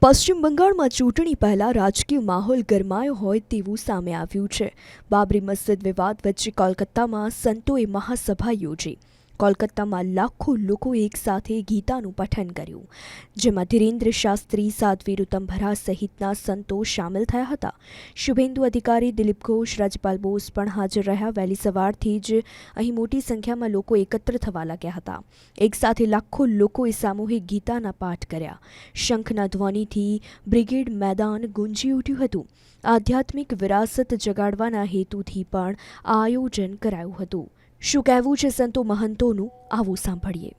પશ્ચિમ બંગાળમાં ચૂંટણી પહેલા રાજકીય માહોલ ગરમાયો હોય તેવું સામે આવ્યું છે। બાબરી મસ્જિદ વિવાદ વચ્ચે કોલકાતામાં સંતોએ મહાસભા યોજી। કોલકાતામાં લાખો લોકોએ એકસાથે ગીતાનું પઠન કર્યું, જેમાં ધીરેન્દ્ર શાસ્ત્રી, સાધ્વી ઋતંભરા સહિતના સંતો સામેલ થયા હતા। શુભેન્દુ અધિકારી, દિલીપ ઘોષ, રાજ્યપાલ બોઝ પણ હાજર રહ્યા। વહેલી સવારથી જ અહીં મોટી સંખ્યામાં લોકો એકત્ર થવા લાગ્યા હતા। એકસાથે લાખો લોકોએ સામૂહિક ગીતાના પાઠ કર્યા। શંખના ધ્વનિથી બ્રિગેડ મેદાન ગુંજી ઉઠ્યું હતું। આધ્યાત્મિક વિરાસત જગાડવાના હેતુથી પણ આ આયોજન કરાયું હતું। શું કહેવું છે સંતો महंतों आवो सांभळीए।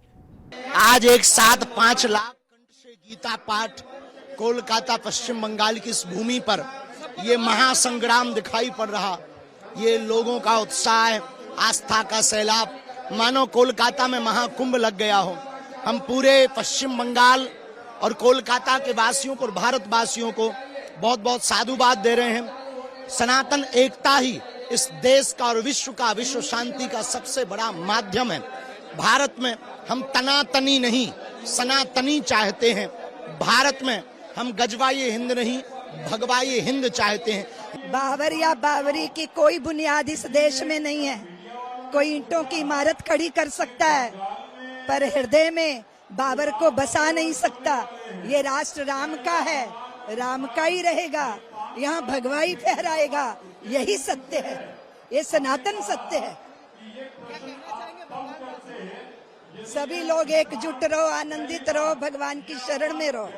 आज एक साथ 5 लाख कंठ से गीता पाठ कोलकाता पश्चिम बंगाल की इस भूमि पर ये महासंग्राम दिखाई पड़ रहा। ये लोगों का उत्साह, आस्था का सैलाब, मानो कोलकाता में महाकुंभ लग गया हो। हम पूरे पश्चिम बंगाल और कोलकाता के वासियों को, भारतवासियों को बहुत बहुत साधुवाद दे रहे हैं। सनातन एकता ही इस देश का और विश्व का, विश्व शांति का सबसे बड़ा माध्यम है। भारत में हम तनातनी नहीं, सनातनी चाहते हैं। भारत में हम गजवाई हिंद नहीं, भगवाई हिंद चाहते हैं। बाबर या बाबरी की कोई बुनियाद इस देश में नहीं है। कोई ईंटों की इमारत खड़ी कर सकता है, पर हृदय में बाबर को बसा नहीं सकता। ये राष्ट्र राम का है, राम का ही रहेगा। यहाँ भगवाई फहराएगा, यही सत्य है, ये सनातन सत्य है। सभी लोग एकजुट रहो, आनंदित रहो, भगवान की शरण में रहो।